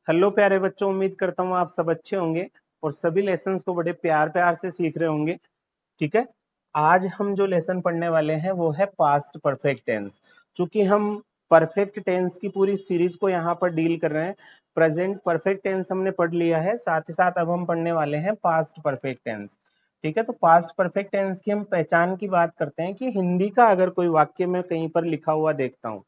Hello प्यारे बच्चों, उम्मीद करता हूँ आप सब अच्छे होंगे और सभी लेसन्स को बड़े प्यार प्यार से सीख रहे होंगे। ठीक है, आज हम जो लेसन पढ़ने वाले हैं वो है पास्ट परफेक्ट टेंस। चूंकि हम परफेक्ट टेंस की पूरी सीरीज को यहाँ पर डील कर रहे हैं, प्रेजेंट परफेक्ट टेंस हमने पढ़ लिया है, साथ ही साथ अब हम पढ़ने वाले हैं पास्ट परफेक्ट टेंस। ठीक है, तो पास्ट परफेक्ट टेंस की हम पहचान की बात करते हैं कि हिंदी का अगर कोई वाक्य में कहीं पर लिखा हुआ देखता हूँ,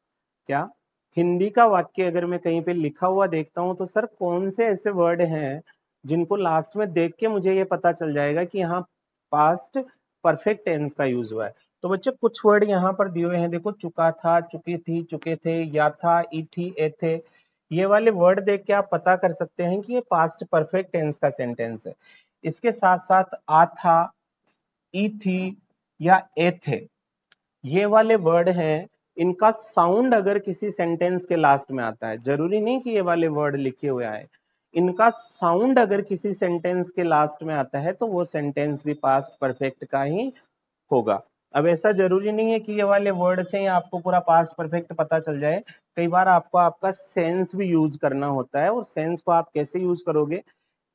क्या हिंदी का वाक्य अगर मैं कहीं पे लिखा हुआ देखता हूं तो सर कौन से ऐसे वर्ड हैं जिनको लास्ट में देख के मुझे ये पता चल जाएगा कि यहाँ पास्ट परफेक्ट टेंस का यूज हुआ है। तो बच्चे कुछ वर्ड यहाँ पर दिए हुए हैं, देखो चुका था, चुकी थी, चुके थे, या था, ई थी, ए थे। ये वाले वर्ड देख के आप पता कर सकते हैं कि ये पास्ट परफेक्ट टेंस का सेंटेंस है। इसके साथ साथ आ था, ई थी या ए थे, ये वाले वर्ड हैं, इनका साउंड अगर किसी सेंटेंस के लास्ट में आता है, जरूरी नहीं कि ये वाले वर्ड लिखे हुए आए, इनका साउंड अगर किसी सेंटेंस के लास्ट में आता है तो वो सेंटेंस भी पास्ट परफेक्ट का ही होगा। अब ऐसा जरूरी नहीं है कि ये वाले वर्ड से ही आपको पूरा पास्ट परफेक्ट पता चल जाए। कई बार आपको आपका सेंस भी यूज करना होता है, और सेंस को आप कैसे यूज करोगे,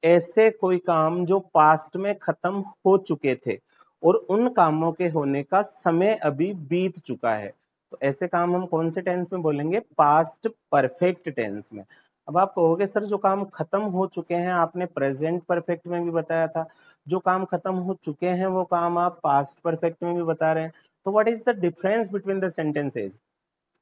ऐसे कोई काम जो पास्ट में खत्म हो चुके थे और उन कामों के होने का समय अभी बीत चुका है, तो ऐसे काम हम कौन से टेंस में बोलेंगे, पास्ट परफेक्ट टेंस में। अब आप कहोगे सर जो काम खत्म हो चुके हैं आपने प्रेजेंट परफेक्ट में भी बताया था, जो काम खत्म हो चुके हैं वो काम आप पास्ट परफेक्ट में भी बता रहे हैं, तो what is the difference between the sentences,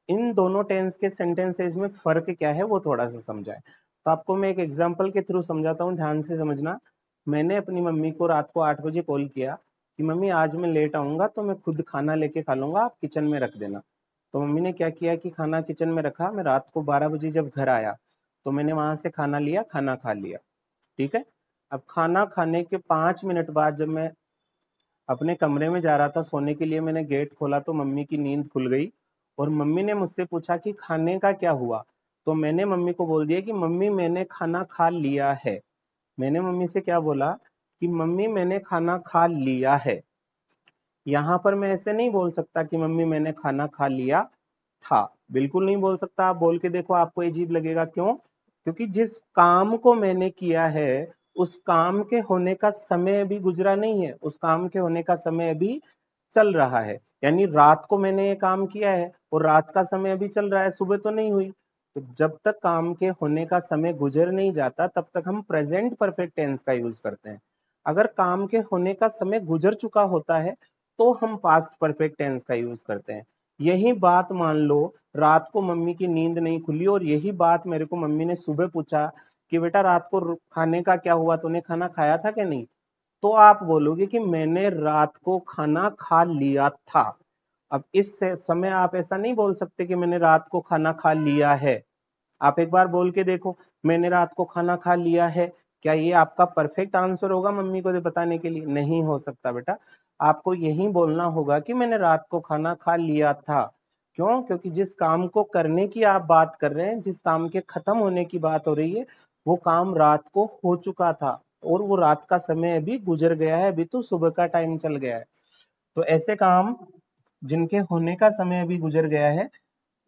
इन दोनों टेंस के सेंटेंसेज में फर्क क्या है वो थोड़ा सा समझाएं। तो आपको मैं एक एग्जांपल के थ्रू समझाता हूँ, ध्यान से समझना। मैंने अपनी मम्मी को रात को 8 बजे कॉल किया कि मम्मी आज मैं लेट आऊंगा तो मैं खुद खाना लेके खा लूंगा, आप किचन में रख देना। तो मम्मी ने क्या किया कि खाना किचन में रखा, मैं रात को 12 बजे जब घर आया तो मैंने वहां से खाना लिया, खाना खा लिया। ठीक है, अब खाना खाने के 5 मिनट बाद जब मैं अपने कमरे में जा रहा था सोने के लिए, मैंने गेट खोला तो मम्मी की नींद खुल गई और मम्मी ने मुझसे पूछा कि खाने का क्या हुआ। तो मैंने मम्मी को बोल दिया कि मम्मी मैंने खाना खा लिया है। मैंने मम्मी से क्या बोला कि मम्मी मैंने खाना खा लिया है। यहाँ पर मैं ऐसे नहीं बोल सकता कि मम्मी मैंने खाना खा लिया था, बिल्कुल नहीं बोल सकता। आप बोल के देखो, आपको अजीब लगेगा, क्यों? क्योंकि जिस काम को मैंने किया है उस काम के होने का समय अभी गुजरा नहीं है, उस काम के होने का समय अभी चल रहा है। यानी रात को मैंने ये काम किया है और रात का समय अभी चल रहा है, सुबह तो नहीं हुई। तो जब तक काम के होने का समय गुजर नहीं जाता तब तक हम प्रेजेंट परफेक्ट टेंस का यूज करते हैं। अगर काम के होने का समय गुजर चुका होता है तो हम पास्ट परफेक्ट टेंस का यूज करते हैं। यही बात मान लो रात को मम्मी की नींद नहीं खुली और यही बात मेरे को मम्मी ने सुबह पूछा कि बेटा रात को खाने का क्या हुआ, तूने खाना खाया था कि नहीं, तो आप बोलोगे कि मैंने रात को खाना खा लिया था। अब इस समय आप ऐसा नहीं बोल सकते कि मैंने रात को खाना खा लिया है। आप एक बार बोल के देखो, मैंने रात को खाना खा लिया है, क्या ये आपका परफेक्ट आंसर होगा मम्मी को बताने के लिए? नहीं हो सकता बेटा। आपको यही बोलना होगा कि मैंने रात को खाना खा लिया था। क्यों? क्योंकि जिस काम को करने की आप बात कर रहे हैं, जिस काम के खत्म होने की बात हो रही है, वो काम रात को हो चुका था और वो रात का समय अभी गुजर गया है, अभी तो सुबह का टाइम चल गया है। तो ऐसे काम जिनके होने का समय अभी गुजर गया है,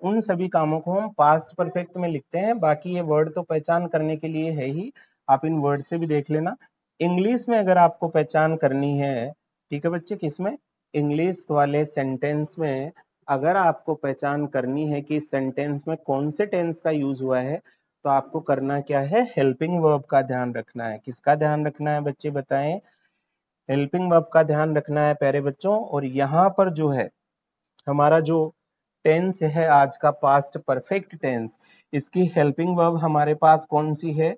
उन सभी कामों को हम पास्ट परफेक्ट में लिखते हैं। बाकी ये वर्ड तो पहचान करने के लिए है ही, आप इन वर्ड से भी देख लेना। इंग्लिश में अगर आपको पहचान करनी है, ठीक है बच्चे, किसमें? इंग्लिश वाले सेंटेंस में अगर आपको पहचान करनी है कि सेंटेंस में कौन से टेंस का यूज हुआ है, तो आपको करना क्या है, हेल्पिंग वर्ब का ध्यान रखना है। किसका ध्यान रखना है बच्चे बताएं? हेल्पिंग वर्ब का ध्यान रखना है प्यारे बच्चों। और यहाँ पर जो है हमारा जो टेंस है आज का, पास्ट परफेक्ट टेंस, इसकी हेल्पिंग वर्ब हमारे पास कौन सी है?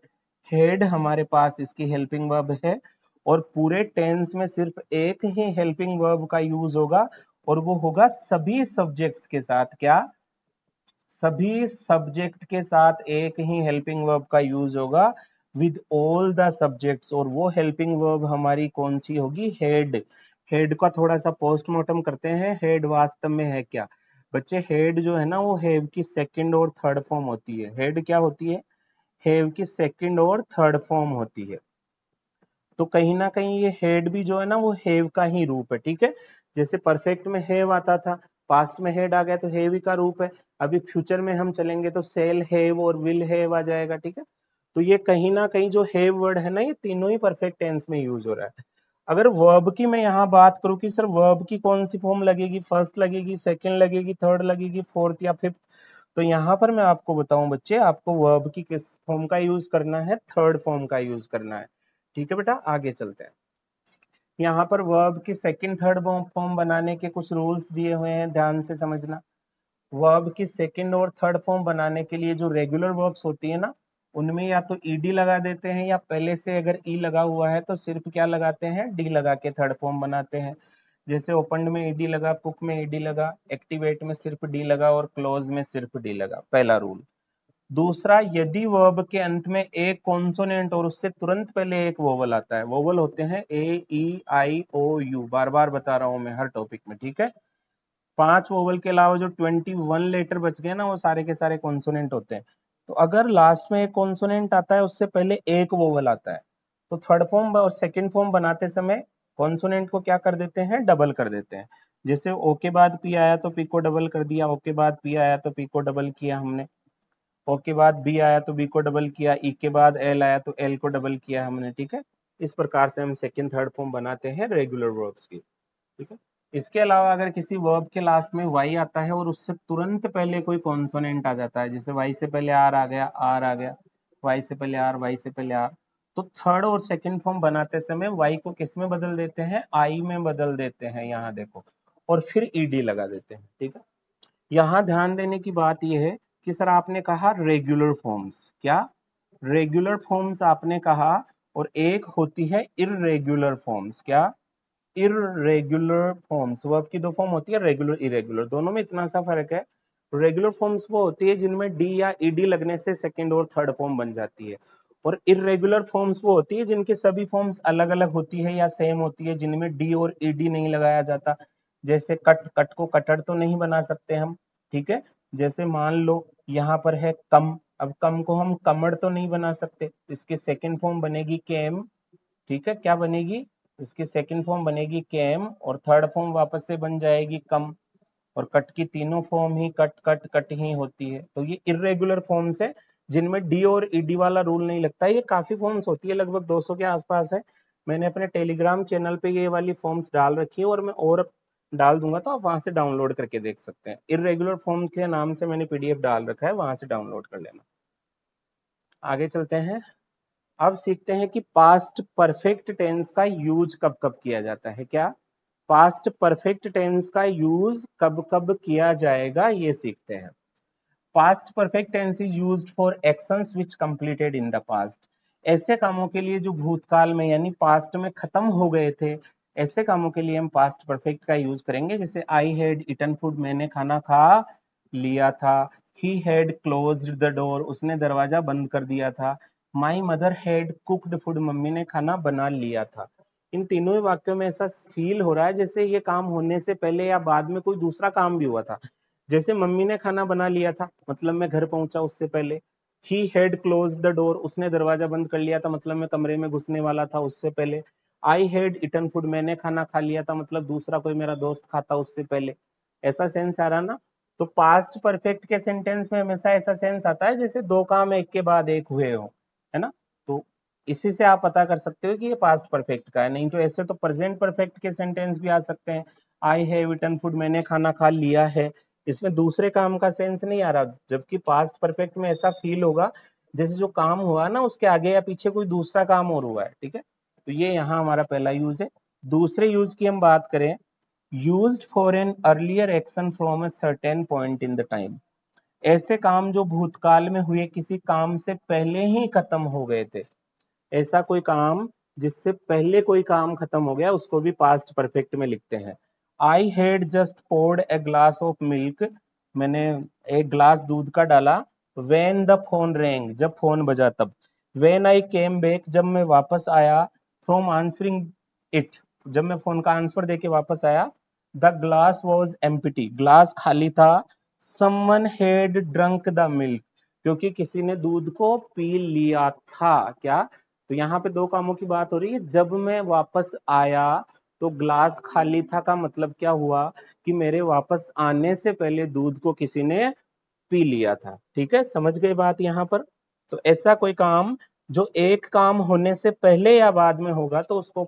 हेड हमारे पास इसकी हेल्पिंग वर्ब है। और पूरे टेंस में सिर्फ एक ही हेल्पिंग वर्ब का यूज होगा और वो होगा सभी सब्जेक्ट्स के साथ। क्या? सभी सब्जेक्ट के साथ एक ही हेल्पिंग वर्ब का यूज होगा, विद ऑल द सब्जेक्ट्स। और वो हेल्पिंग वर्ब हमारी कौन सी होगी? हेड। हेड का थोड़ा सा पोस्टमार्टम करते हैं, हेड वास्तव में है क्या बच्चे? हेड जो है ना, वो हैव की सेकंड और थर्ड फॉर्म होती है। हेड क्या होती है? हैव की सेकंड और थर्ड फॉर्म होती है। तो कहीं ना कहीं ये हेड भी जो है ना, वो हैव का ही रूप है। ठीक है, जैसे परफेक्ट में हैव आता था, पास्ट में हेड आ गया तो हैव ही का रूप है। अभी फ्यूचर में हम चलेंगे तो सेल हैव और विल हैव आ जाएगा। ठीक है, तो ये कहीं ना कहीं जो हैव वर्ड है ना, ये तीनों ही परफेक्ट टेंस में यूज हो रहा है। अगर वर्ब की मैं यहाँ बात करूँ कि सर वर्ब की कौन सी फॉर्म लगेगी, फर्स्ट लगेगी, सेकंड लगेगी, थर्ड लगेगी, फोर्थ या फिफ्थ, तो यहाँ पर मैं आपको बताऊं बच्चे, आपको वर्ब की किस फॉर्म का यूज करना है, थर्ड फॉर्म का यूज करना है। ठीक है बेटा, आगे चलते हैं। यहाँ पर वर्ब की सेकंड थर्ड फॉर्म बनाने के कुछ रूल्स दिए हुए हैं, ध्यान से समझना। वर्ब की सेकंड और थर्ड फॉर्म बनाने के लिए जो रेगुलर वर्ब्स होती है ना, उनमें या तो ईडी लगा देते हैं, या पहले से अगर ई लगा हुआ है तो सिर्फ क्या लगाते हैं, डी लगा के थर्ड फॉर्म बनाते हैं। जैसे ओपन में ईडी लगा, कुक में ईडी लगा, एक्टिवेट में सिर्फ डी लगा, और क्लोज में सिर्फ डी लगा, पहला रूल। दूसरा, यदि वर्ब के अंत में एक कॉन्सोनेंट और उससे तुरंत पहले एक वोवल आता है, वोवल होते हैं ए, ई, आई, ओ, यू, बार बार बता रहा हूं मैं हर टॉपिक में, ठीक है। 5 वोवल के अलावा जो 21 लेटर बच गए ना, वो सारे के सारे कॉन्सोनेंट होते हैं। तो अगर लास्ट में एक कॉन्सोनेंट आता है, उससे पहले एक वोवल आता है, तो थर्ड फॉर्म और सेकंड फॉर्म बनाते समय कॉन्सोनेंट को क्या कर देते हैं, डबल कर देते हैं। जैसे ओ के बाद पी आया तो पी को डबल कर दिया, ओ के बाद पी आया तो पी को डबल किया हमने, ओ के बाद बी आया तो बी को डबल किया, ई के बाद एल आया तो एल को डबल किया हमने, ठीक है। इस प्रकार से हम सेकंड थर्ड फॉर्म बनाते हैं रेगुलर वर्ब्स की, ठीक है। इसके अलावा अगर किसी वर्ब के लास्ट में वाई आता है और उससे तुरंत पहले कोई कॉन्सोनेंट आ जाता है, जैसे वाई से पहले आर आ गया, आर आ गया, वाई से पहले आर, वाई से पहले आर, तो थर्ड और सेकंड फॉर्म बनाते समय वाई को किस में बदल देते हैं, आई में बदल देते हैं, यहाँ देखो, और फिर ईडी लगा देते हैं, ठीक है। यहाँ ध्यान देने की बात यह है कि सर आपने कहा रेगुलर फॉर्म्स, क्या रेगुलर फॉर्म्स आपने कहा, और एक होती है इररेगुलर फॉर्म्स, क्या इररेगुलर फॉर्म्स। वर्ब की दो फॉर्म होती है, रेगुलर, इरेगुलर, दोनों में इतना सा फर्क है। रेगुलर फॉर्म्स वो होती है जिनमें डी या ईडी लगने से सेकंड और थर्ड फॉर्म बन जाती है, और इररेगुलर फॉर्म्स वो होती है जिनकी सभी फॉर्म्स अलग अलग होती है या सेम होती है, जिनमें डी और ईडी नहीं लगाया जाता। जैसे कट, कट को कटर तो नहीं बना सकते हम, ठीक है। जैसे मान लो यहाँ पर है कम, अब कम को हम कमर तो नहीं बना सकते, इसकी सेकंड फॉर्म बनेगी केम, ठीक है। क्या बनेगी, इसकी सेकंड फॉर्म बनेगी केम, और थर्ड फॉर्म वापस से बन जाएगी कम, और कट की तीनों फॉर्म ही कट कट कट ही होती है। तो ये इरेगुलर फॉर्म्स है जिनमें डी और ईडी वाला रूल नहीं लगता। ये काफी फॉर्म्स होती है, लगभग 200 के आसपास है। मैंने अपने टेलीग्राम चैनल पे ये वाली फॉर्म्स डाल रखी है, और मैं और डाल दूंगा तो आप वहां से डाउनलोड करके देख सकते हैं। इरेगुलर फॉर्म के नाम से मैंने पीडीएफ डाल रखा है, वहां से डाउनलोड कर लेना। आगे चलते हैं। अब सीखते हैं कि पास्ट परफेक्ट टेंस का यूज कब कब किया जाता है, क्या पास्ट परफेक्ट टेंस का यूज कब कब किया जाएगा, ये सीखते हैं। Past perfect tense is used for actions which completed in the past. ऐसे कामों के लिए जो भूतकाल में यानी पास्ट में खत्म हो गए थे, ऐसे कामों के लिए हम पास्ट परफेक्ट का यूज करेंगे। जैसे आई हैड ईटन फूड, मैंने खाना खा लिया था। He had closed the door, उसने दरवाजा बंद कर दिया था। My mother had cooked food, mummy ने खाना बना लिया था। इन तीनों ही वाक्यों में ऐसा फील हो रहा है जैसे ये काम होने से पहले या बाद में कोई दूसरा काम भी हुआ था। जैसे मम्मी ने खाना बना लिया था, मतलब मैं घर पहुंचा उससे पहले। He had close the door, उसने दरवाजा बंद कर लिया था, मतलब मैं कमरे में घुसने वाला था उससे पहले। आई हैड ईटन फूड, मैंने खाना खा लिया था, मतलब दूसरा कोई मेरा दोस्त खाता उससे पहले। ऐसा सेंस आ रहा ना। तो पास्ट परफेक्ट के सेंटेंस में हमेशा ऐसा सेंस आता है जैसे दो काम एक के बाद एक हुए हो, है ना। तो इसी से आप पता कर सकते हो कि ये पास्ट परफेक्ट का है। नहीं तो ऐसे तो प्रेजेंट परफेक्ट के सेंटेंस भी आ सकते हैं। आई हैव ईटन फूड, मैंने खाना खा लिया है, इसमें दूसरे काम का सेंस नहीं आ रहा। जबकि पास्ट परफेक्ट में ऐसा फील होगा जैसे जो काम हुआ ना उसके आगे या पीछे कोई दूसरा काम और हुआ है, ठीक है। तो ये यहाँ हमारा पहला यूज है। दूसरे यूज की हम बात करें, used for an earlier action from a certain point in the time. ऐसे काम जो भूतकाल में हुए, किसी काम से पहले ही खत्म हो गए थे। ऐसा कोई काम जिससे पहले कोई काम खत्म हो गया, उसको भी पास्ट परफेक्ट में लिखते हैं। I had just poured a glass of milk, मैंने एक ग्लास दूध का डाला। वेन द फोन रेंग, जब फोन बजा तब। वेन आई केम बैक, जब मैं वापस आया। फ्रॉम आंसरिंग इट, जब मैं फोन का आंसर देके वापस आया। The glass was empty, glass खाली था। Someone had drunk the milk, क्योंकि किसी ने दूध को पी लिया था, क्या। तो यहाँ पे दो कामों की बात हो रही है। जब मैं वापस आया तो ग्लास खाली था का मतलब क्या हुआ कि मेरे वापस आने से पहले दूध को किसी ने पी लिया था, ठीक है। समझ गए बात यहाँ पर। तो ऐसा कोई काम जो एक काम होने से पहले या बाद में होगा तो उसको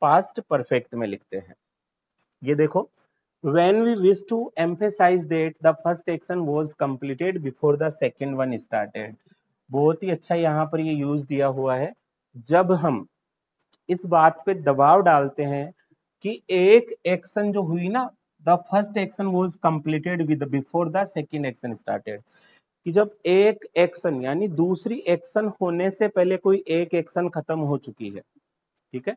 पास्ट परफेक्ट में लिखते हैं। ये देखो, when we wish to emphasize that the first action was completed before the second one started, बहुत ही अच्छा यहाँ पर ये यूज दिया हुआ है। जब हम इस बात पे दबाव डालते हैं कि एक एक्शन जो हुई ना, the first action was completed with before the second action started, कि जब एक एक्शन यानी दूसरी एक्शन होने से पहले कोई एक एक्शन खत्म हो चुकी है, ठीक है,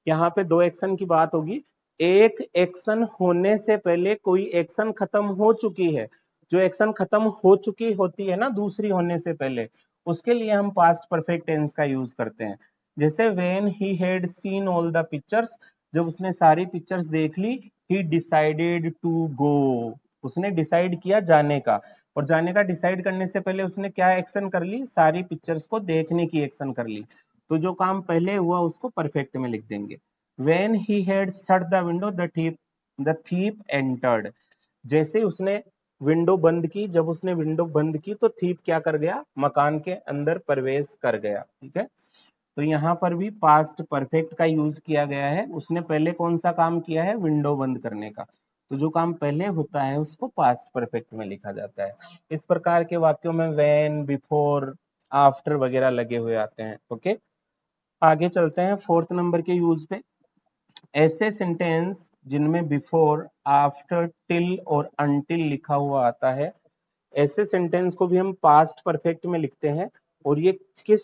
यहाँ पे दो एक्शन की बात होगी, एक एक्शन होने से पहले कोई एक्शन खत्म हो चुकी है, जो एक्शन खत्म हो चुकी होती है ना दूसरी होने से पहले, उसके लिए हम पास्ट परफेक्ट टेंस का यूज करते हैं। जैसे when he had seen all the pictures, जब उसने सारी पिक्चर्स देख ली, ही डिसाइडेड टू गो, उसने डिसाइड किया जाने का, और जाने का डिसाइड करने से पहले उसने क्या एक्शन कर ली, सारी पिक्चर्स को देखने की एक्शन कर ली। तो जो काम पहले हुआ उसको परफेक्ट में लिख देंगे। When he had shut the window, the thief entered. जैसे उसने विंडो बंद की, जब उसने विंडो बंद की तो थीप क्या कर गया, मकान के अंदर प्रवेश कर गया, ठीक है। तो यहाँ पर भी पास्ट परफेक्ट का यूज किया गया है। उसने पहले कौन सा काम किया है, विंडो बंद करने का, तो जो काम पहले होता है उसको पास्ट परफेक्ट में लिखा जाता है। इस प्रकार के वाक्यों में व्हेन, बिफोर, आफ्टर वगैरह लगे हुए आते हैं। ओके, आगे चलते हैं फोर्थ नंबर के यूज पे। ऐसे सेंटेंस जिनमें बिफोर, आफ्टर, टिल और अनटिल लिखा हुआ आता है, ऐसे सेंटेंस को भी हम पास्ट परफेक्ट में लिखते हैं। और ये किस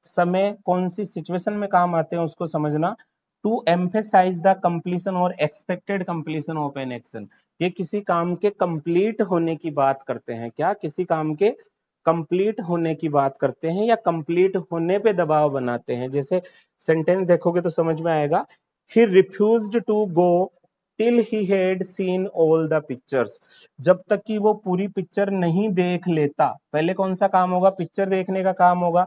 समय कौन सी सिचुएशन में काम आते हैं उसको समझना। टू एम्फेसाइज द कंप्लीशन और expected completion of an action, ये किसी काम के कंप्लीट होने की बात करते हैं। क्या, किसी काम के कंप्लीट होने की बात करते हैं या कंप्लीट होने पे दबाव बनाते हैं। जैसे सेंटेंस देखोगे तो समझ में आएगा, he refused to go till he had seen all the pictures, जब तक कि वो पूरी पिक्चर नहीं देख लेता। पहले कौन सा काम होगा, पिक्चर देखने का काम होगा,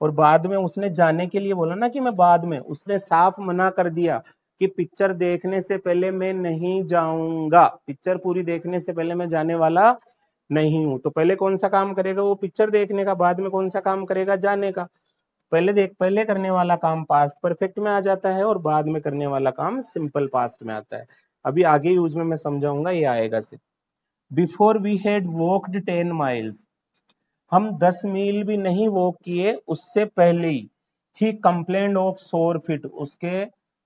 और बाद में उसने जाने के लिए बोला ना कि मैं बाद में, उसने साफ मना कर दिया कि पिक्चर देखने से पहले मैं नहीं जाऊंगा, पिक्चर पूरी देखने से पहले मैं जाने वाला नहीं हूं। तो पहले कौन सा काम करेगा वो, पिक्चर देखने का, बाद में कौन सा काम करेगा, जाने का। पहले करने वाला काम पास्ट परफेक्ट में आ जाता है और बाद में करने वाला काम सिंपल पास्ट में आता है। अभी आगे यूज में मैं समझाऊंगा, ये आएगा से। Before we had walked 10 miles, हम 10 मील भी नहीं वॉक किए उससे पहले ही कंप्लेंट ऑफ सोर फिट, उसके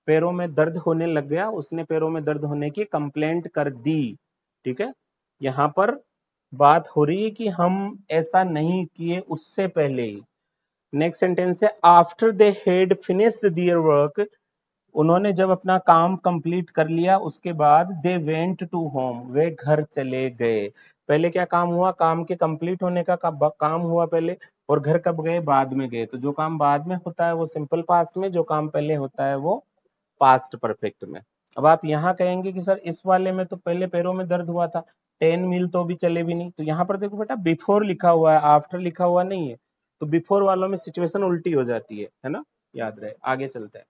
पैरों में दर्द होने लग गया, उसने पैरों में दर्द होने की कंप्लेंट कर दी, ठीक है। यहाँ पर बात हो रही है कि हम ऐसा नहीं किए उससे पहले ही। नेक्स्ट सेंटेंस है, after they had finished their work, उन्होंने जब अपना काम कंप्लीट कर लिया उसके बाद दे वेंट टू होम, वे घर चले गए। पहले क्या काम हुआ, काम के कंप्लीट होने का काम हुआ पहले, और घर कब गए, बाद में गए। तो जो काम बाद में होता है वो सिंपल पास्ट में, जो काम पहले होता है वो पास्ट परफेक्ट में। अब आप यहाँ कहेंगे कि सर इस वाले में तो पहले पैरों में दर्द हुआ था, 10 मील तो भी चले भी नहीं। तो यहाँ पर देखो बेटा, बिफोर लिखा हुआ है, आफ्टर लिखा हुआ नहीं है, तो बिफोर वालों में सिचुएशन उल्टी हो जाती है ना, याद रहे। आगे चलते हैं।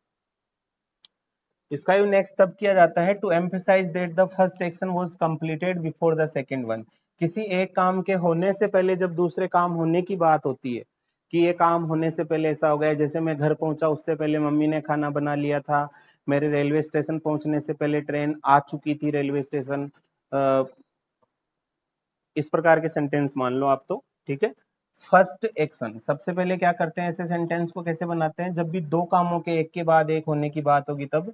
इसका यूज नेक्स्ट तब किया जाता है, to emphasize that the first action was completed before the second one, किसी एक काम के होने से पहले जब दूसरे काम होने की बात होती है, कि ये काम होने से पहले ऐसा हो गया, जैसे मैं घर पहुंचा उससे पहले मम्मी ने खाना बना लिया था, मेरे रेलवे स्टेशन पहुंचने से पहले ट्रेन आ चुकी थी रेलवे स्टेशन, इस प्रकार के सेंटेंस मान लो आप तो, ठीक है। फर्स्ट एक्शन, सबसे पहले क्या करते हैं, ऐसे सेंटेंस को कैसे बनाते हैं, जब भी दो कामों के एक के बाद एक होने की बात होगी तब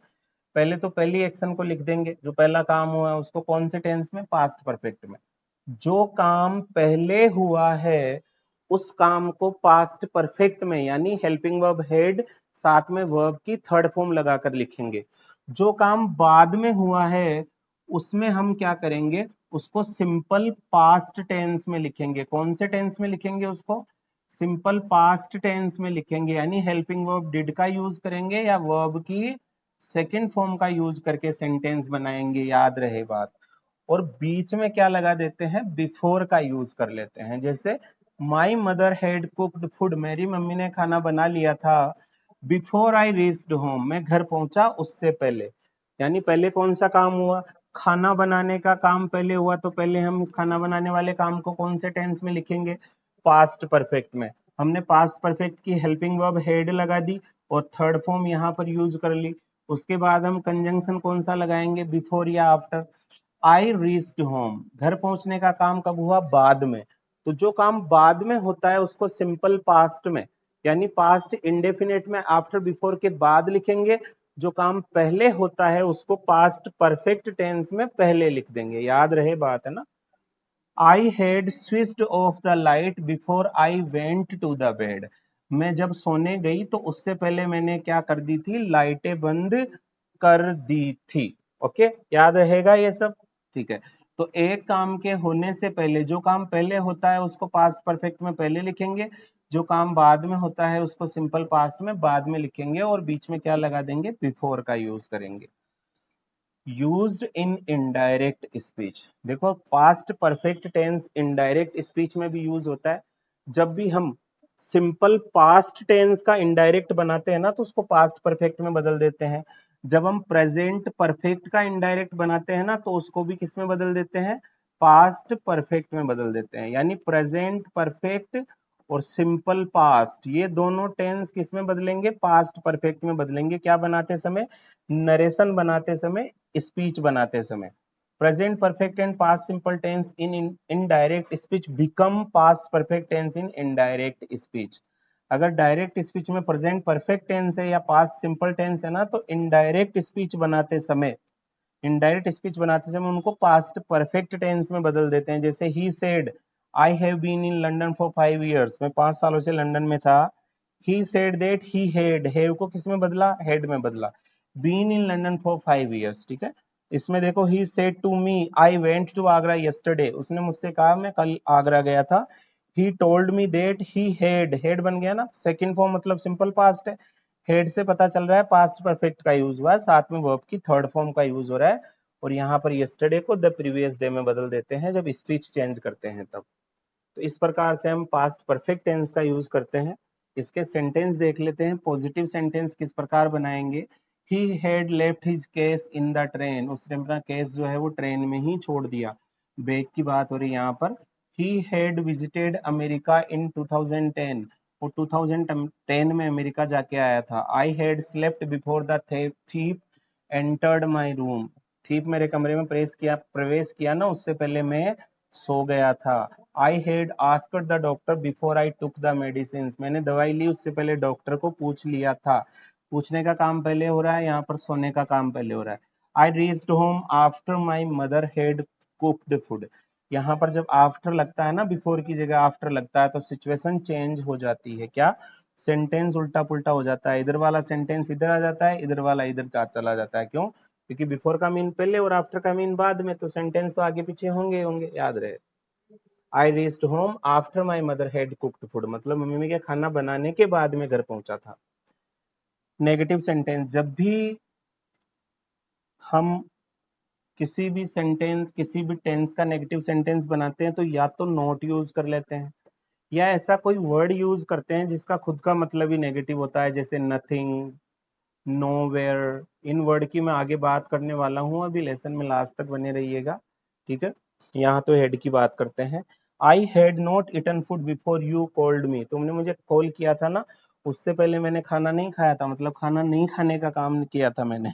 पहले तो पहली एक्शन को लिख देंगे, जो पहला काम हुआ है उसको कौन से टेंस में, पास्ट परफेक्ट में। जो काम पहले हुआ है उस काम को पास्ट परफेक्ट में, यानी हेल्पिंग वर्ब हेड साथ में वर्ब की थर्ड फॉर्म लगाकर लिखेंगे। जो काम बाद में हुआ है उसमें हम क्या करेंगे, उसको सिंपल पास्ट टेंस में लिखेंगे। कौन से टेंस में लिखेंगे उसको, सिंपल पास्ट टेंस में लिखेंगे, यानी हेल्पिंग वर्ब डिड का यूज करेंगे या वर्ब की सेकेंड फॉर्म का यूज करके सेंटेंस बनाएंगे, याद रहे बात। और बीच में क्या लगा देते हैं, बिफोर का यूज कर लेते हैं। जैसे my mother had cooked food, मेरी मम्मी ने खाना बना लिया था, बिफोर आई रीच्ड होम, मैं घर पहुंचा उससे पहले। यानी पहले कौन सा काम हुआ, खाना बनाने का काम पहले हुआ, तो पहले हम खाना बनाने वाले काम को कौन से टेंस में लिखेंगे, पास्ट परफेक्ट में। हमने पास्ट परफेक्ट की हेल्पिंग वर्ब हेड लगा दी और थर्ड फॉर्म यहाँ पर यूज कर ली। उसके बाद हम कंजंक्शन कौन सा लगाएंगे, बिफोर या आफ्टर। आई रीच्ड होम, घर पहुंचने का काम कब हुआ, बाद में। तो जो काम बाद में होता है उसको सिंपल पास्ट में यानी पास्ट इंडेफिनेट में आफ्टर बिफोर के बाद लिखेंगे। जो काम पहले होता है उसको पास्ट परफेक्ट टेंस में पहले लिख देंगे। याद रहे बात है ना। I had switched off the light before I went to the bed. मैं जब सोने गई तो उससे पहले मैंने क्या कर दी थी, लाइटें बंद कर दी थी। ओके, याद रहेगा ये सब, ठीक है। तो एक काम के होने से पहले, जो काम पहले होता है उसको पास्ट परफेक्ट में पहले लिखेंगे, जो काम बाद में होता है उसको सिंपल पास्ट में बाद में लिखेंगे और बीच में क्या लगा देंगे, बिफोर का यूज करेंगे। यूज्ड इन इनडायरेक्ट स्पीच, देखो past perfect tense indirect speech में भी यूज होता है। जब भी हम सिंपल पास्ट टेंस का इनडायरेक्ट बनाते हैं ना तो उसको पास्ट परफेक्ट में बदल देते हैं। जब हम प्रेजेंट परफेक्ट का इनडायरेक्ट बनाते हैं ना तो उसको भी किस में बदल देते हैं, पास्ट परफेक्ट में बदल देते हैं। यानी प्रेजेंट परफेक्ट और सिंपल पास्ट, ये दोनों टेंस किस में बदलेंगे, पास्ट परफेक्ट में बदलेंगे। क्या बनाते समय, नरेशन बनाते समय, स्पीच बनाते समय। Present perfect and past simple tense in indirect speech become past perfect tense in indirect speech. अगर डायरेक्ट स्पीच में प्रेजेंट परफेक्ट टेंस है या पास्ट सिंपल टेंस है ना तो इनडायरेक्ट स्पीच बनाते समय, इनडायरेक्ट स्पीच बनाते समय उनको पास्ट परफेक्ट टेंस में बदल देते हैं। जैसे he said I have been in London for 5 years, मैं 5 सालों से लंदन में था। He said that he had, have को किस में बदला, हेड में बदला। Been in London for 5 years, ठीक है। इसमें देखो he said to me I went to Agra yesterday, उसने मुझसे कहा मैं कल आगरा गया था। He told me that he had, had बन गया ना, सेकंड फॉर्म मतलब सिंपल पास्ट है। हेड से पता चल रहा है पास्ट परफेक्ट का यूज हुआ है, साथ में वर्ब की थर्ड फॉर्म का यूज हो रहा है। और यहाँ पर यस्टरडे को द प्रीवियस डे में बदल देते हैं जब स्पीच चेंज करते हैं तब। तो इस प्रकार से हम पास्ट परफेक्ट टेंस का यूज करते हैं। इसके सेंटेंस देख लेते हैं। पॉजिटिव सेंटेंस किस प्रकार बनाएंगे, he had left his case in the train, उसने अपना केस जो है वो ट्रेन में ही छोड़ दिया। बैग की बात हो रही है यहाँ पर। He had visited America in 2010, वो 2010 में अमेरिका जाके आया था। I had slept before the thief entered my room, thief मेरे कमरे में प्रवेश किया ना उससे पहले मैं सो गया था। I had asked the doctor before I took the medicine, मैंने दवाई ली उससे पहले डॉक्टर को पूछ लिया था। पूछने का काम पहले हो रहा है, यहाँ पर सोने का काम पहले हो रहा है। I reached home after my mother had cooked food, यहाँ पर जब आफ्टर लगता है ना, बिफोर की जगह आफ्टर लगता है तो सिचुएशन चेंज हो जाती है। क्या, सेंटेंस उल्टा पुल्टा हो जाता है। इधर वाला सेंटेंस इधर आ जाता है, इधर वाला इधर चला जाता है। क्यों, क्योंकि बिफोर का मीन पहले और आफ्टर का मीन बाद में, तो सेंटेंस तो आगे पीछे होंगे होंगे, याद रहे। I reached home after my mother had cooked food, मतलब मम्मी के खाना बनाने के बाद में घर पहुंचा था। नेगेटिव सेंटेंस, जब भी हम किसी भी सेंटेंस किसी भी टेंस का नेगेटिव सेंटेंस बनाते हैं तो या तो नॉट यूज कर लेते हैं या ऐसा कोई वर्ड यूज करते हैं जिसका खुद का मतलब ही नेगेटिव होता है, जैसे नथिंग, नोवेयर। इन वर्ड की मैं आगे बात करने वाला हूं, अभी लेसन में लास्ट तक बने रहिएगा, ठीक है। यहाँ तो हेड की बात करते हैं। I had not eaten food before you called me, तुमने मुझे कॉल किया था ना उससे पहले मैंने खाना नहीं खाया था, मतलब खाना नहीं खाने का काम किया था मैंने।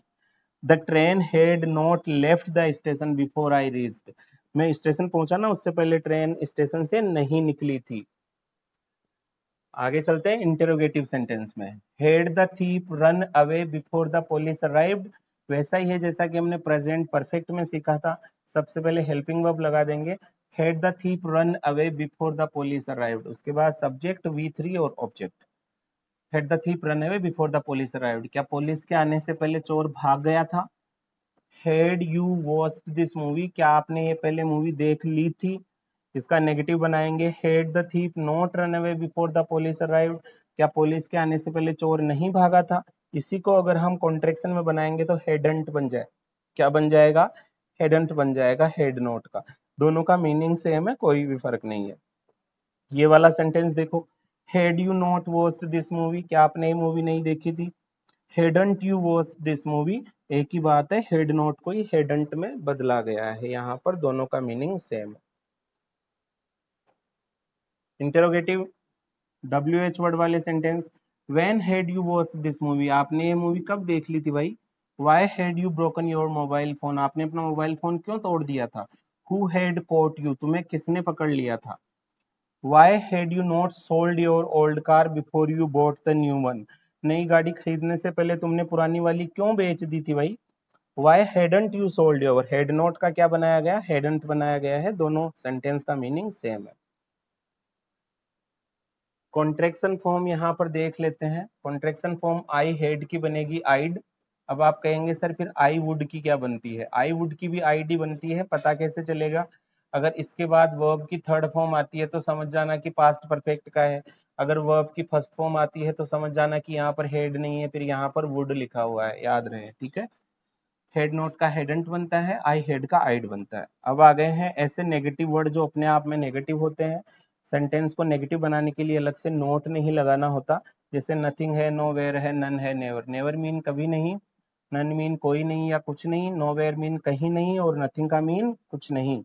The train had not left the station before I reached, मैं स्टेशन पहुंचा ना उससे पहले ट्रेन स्टेशन से नहीं निकली थी। आगे चलते हैं इंटेरोगेटिव सेंटेंस में। Head the thief run away before the police arrived, वैसा ही है जैसा कि हमने प्रेजेंट परफेक्ट में सीखा था। सबसे पहले हेल्पिंग वर्ब लगा देंगे, head the thief run away before the police arrived, उसके बाद सब्जेक्ट V3 और object. Head the thief run away before the police arrived, क्या पुलिस के आने से पहले चोर भाग गया था। Had you watched this movie, क्या आपने ये पहले मूवी देख ली थी। इसका नेगेटिव बनाएंगे, had the thief not run away before the police arrived, क्या पुलिस के आने से पहले चोर नहीं भागा था। इसी को अगर हम कॉन्ट्रेक्शन में बनाएंगे तो हेडंट बन जाए, क्या बन जाएगा, हेडंट बन जाएगा हेड नोट का। दोनों का मीनिंग सेम है, कोई भी फर्क नहीं है। ये वाला सेंटेंस देखो, had you not watched this movie, क्या आपने ये मूवी नहीं देखी थी। हेडंट यू वॉच दिस मूवी, एक ही बात है, हेड नोट को ही हेडंट में बदला गया है, यहाँ पर दोनों का मीनिंग सेम है। इंटेरोगेटिव WH वर्ड वाले sentence, when had you watch this movie, आपने ये मूवी कब देख ली थी भाई। Why had you broken your mobile phone, आपने अपना मोबाइल फोन क्यों तोड़ दिया था। हु हैड कॉट यू, तुम्हें किसने पकड़ लिया था। Why had you not sold your old car before you bought the new one? नई गाड़ी खरीदने से पहले तुमने पुरानी वाली क्यों बेच दी थी भाई। Why hadn't you sold your, had not का क्या बनाया गया, hadn't बनाया गया है, दोनों सेंटेंस का मीनिंग सेम है। कॉन्ट्रेक्शन फॉर्म यहाँ पर देख लेते हैं। कॉन्ट्रेक्शन फॉर्म आई हेड की बनेगी आइड। अब आप कहेंगे सर फिर आई वुड की क्या बनती है, आई वुड की भी आईडी बनती है, पता कैसे चलेगा। अगर इसके बाद वर्ब की थर्ड फॉर्म आती है तो समझ जाना कि पास्ट परफेक्ट का है। अगर वर्ब की फर्स्ट फॉर्म आती है तो समझ जाना कि यहाँ पर हेड नहीं है, फिर यहाँ पर वुड लिखा हुआ है, याद रहे, ठीक है। हेड नोट का हेडेंट बनता है, आई हेड का आइड बनता है। अब आ गए हैं ऐसे नेगेटिव वर्ड जो अपने आप में नेगेटिव होते हैं। सेंटेंस को नेगेटिव बनाने के लिए अलग से नोट नहीं लगाना होता। जैसे नथिंग है, नो वेयर है, नन है, नेवर। नेवर मीन कभी नहीं, नन मीन कोई नहीं या कुछ नहीं, नो वेयर मीन कहीं नहीं, और नथिंग का मीन कुछ नहीं।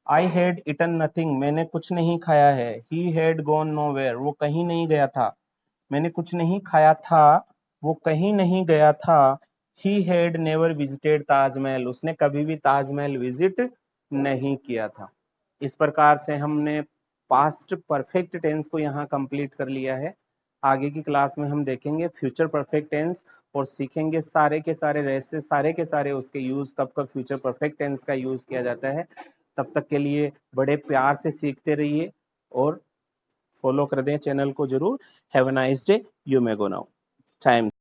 आई हैड इटन नथिंग, मैंने कुछ नहीं खाया है। He had gone nowhere, वो कहीं नहीं गया था। मैंने कुछ नहीं खाया था, वो कहीं नहीं गया था। He had never visited Taj Mahal, उसने कभी भी ताजमहल विजिट नहीं किया था। इस प्रकार से हमने पास्ट परफेक्ट टेंस को यहाँ कंप्लीट कर लिया है। आगे की क्लास में हम देखेंगे फ्यूचर परफेक्ट टेंस और सीखेंगे सारे के सारे रहस्य, सारे के सारे उसके यूज, कब कब फ्यूचर परफेक्ट टेंस का यूज किया जाता है। तब तक के लिए बड़े प्यार से सीखते रहिए और फॉलो कर दें चैनल को जरूर। Have a nice day, you may go now. Time